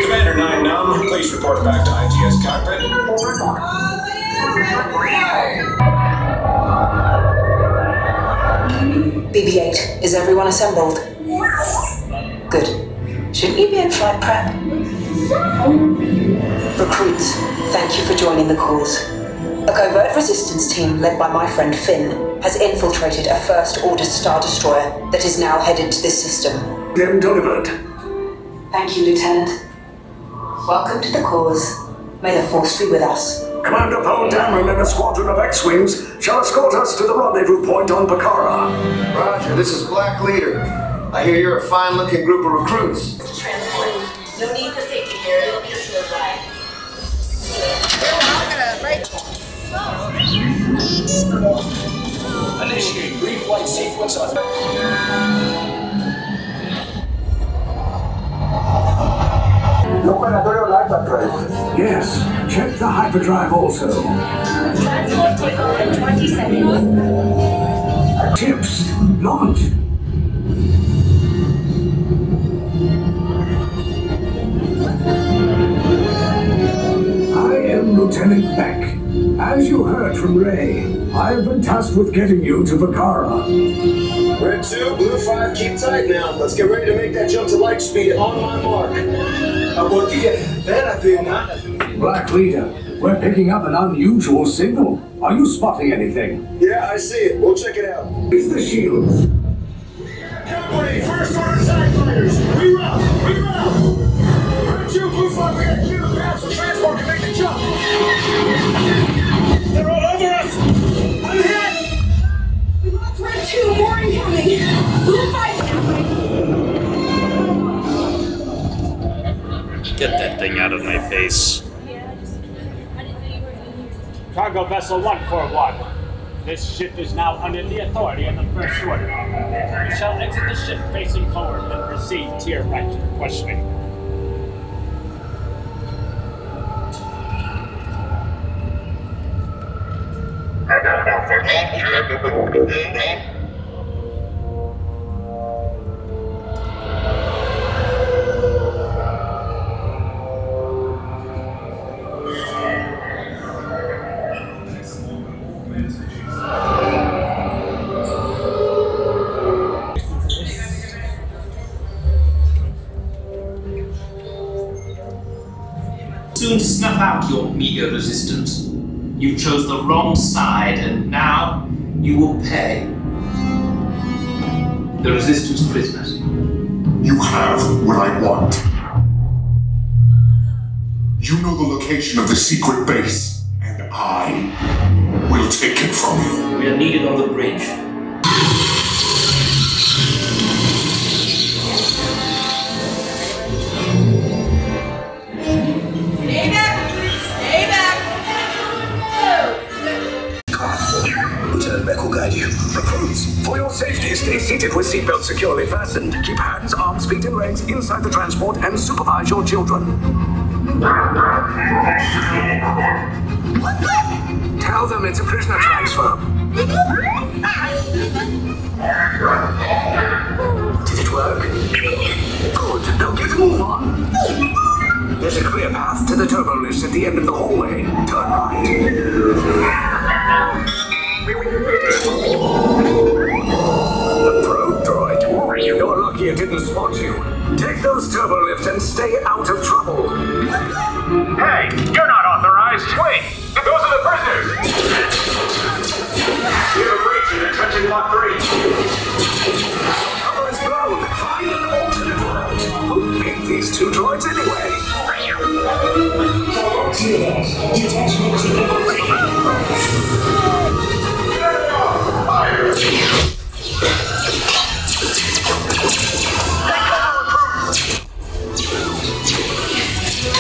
Commander 9 Numb, please report back to ITS cockpit. BB-8, is everyone assembled? Good. Shouldn't you be in flight prep? Recruits, thank you for joining the cause. A covert resistance team led by my friend Finn has infiltrated a First-Order Star Destroyer that is now headed to this system. Them delivered. Thank you, Lieutenant. Welcome to the cause. May the Force be with us. Commander Paul Dameron and a squadron of X-Wings shall escort us to the rendezvous point on Pakara. Roger, this is Black Leader. I hear you're a fine-looking group of recruits. Transport. No need for safety here. It'll be a smooth ride. Initiate pre-flight sequence on... Laboratorio hyperdrive. Yes, check the hyperdrive also. Transport takeoff in 20 seconds. Tips, launch. I am Lieutenant Beck. As you heard from Ray, I've been tasked with getting you to Vakara. Red 2, Blue 5, keep tight now. Let's get ready to make that jump to light speed on my mark. Black Leader, we're picking up an unusual signal. Are you spotting anything? Yeah, I see it. We'll check it out. It's the shields. Company, First Order side fighters. Reroute! Reroute! Red 2, Blue 5, we got Q. Grab some transport to make the jump. They're all over us! I'm hit! We lost Red 2, more incoming. Blue 5 incoming. Get that thing out of my face. Cargo Vessel 141. This ship is now under the authority of the First Order. You shall exit the ship facing forward and proceed to your right for questioning. Soon to snuff out your meager resistance. You chose the wrong side, and now you will pay. The resistance prisoners. You have what I want. You know the location of the secret base, and I will take it from you. We are needed on the bridge. Stay back! Stay back! Lieutenant Beck will guide you. Recruits, for your safety, stay seated with seatbelts securely fastened. Keep hands, arms, feet, and legs inside the transport and supervise your children. Tell them it's a prisoner transfer. Did it work? Good. Now get a move on. There's a clear path to the turbo lifts at the end of the hallway. Turn right. The probe droid. You're lucky it didn't spot you. Take those turbo lifts and stay out of trouble. Hey, you're not authorized. Wait, those are the prisoners. We have a breach in attention block 3. Cover is blown. Find an alternate route. Who picked these two droids anyway?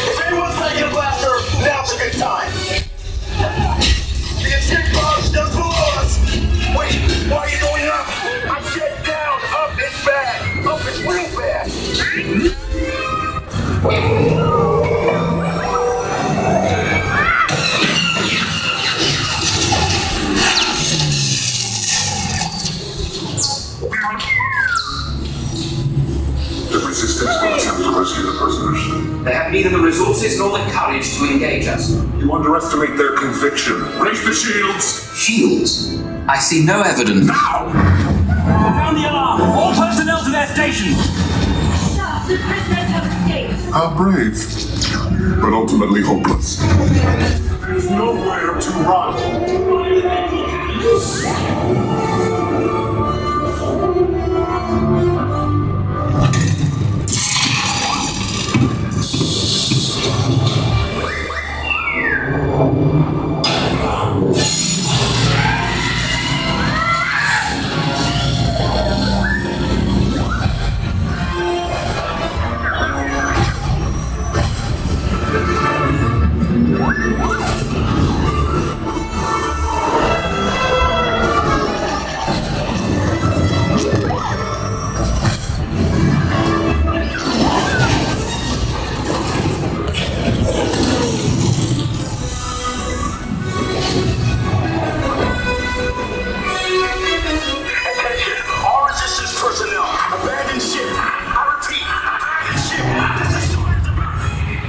If anyone's taking a blaster, now's a good time. The escape pod's just below us. Wait, why are you going up? I said down. Up is bad. Up is real bad. neither the resources nor the courage to engage us. You underestimate their conviction. Raise the shields! Shields? I see no evidence. Now! Found the alarm! All personnel to their stations! Stop! The prisoners have escaped! How brave, but ultimately hopeless. There's nowhere to run.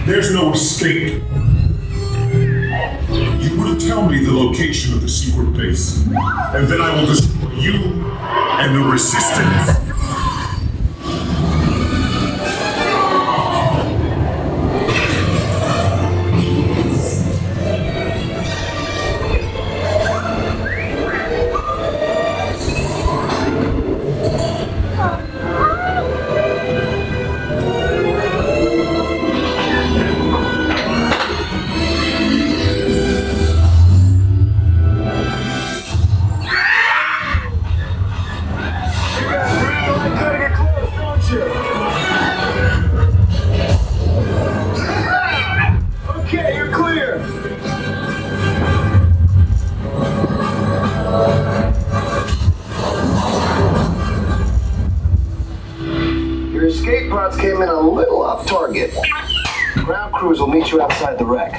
There's no escape. You will tell me the location of the secret base, and then I will destroy you and the Resistance. Came in a little off target. Ground crews will meet you outside the wreck.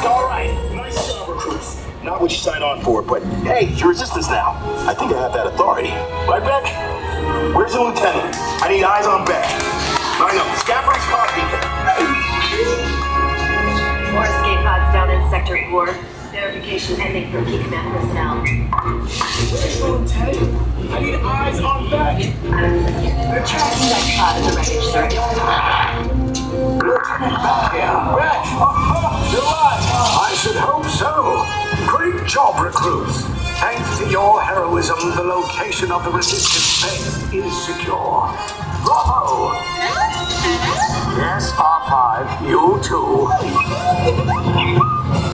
All right, nice job, recruits. Not what you signed on for, but hey, you're resistance now. I think I have that authority. Right, Beck? Where's the lieutenant? I need eyes on Beck. I know, Scaffold's pod beacon. 4 escape pods down in Sector 4. Verification pending from key command personnel. Where's the lieutenant? I need eyes on Beck. We're tracking that pod in the wreckage, sir. Lieutenant Beck here. Beck! You're alive! I should hope so. Great job, recruits. Thanks to your heroism, the location of the Resistance base is secure. Bravo! Yes, R5, you too.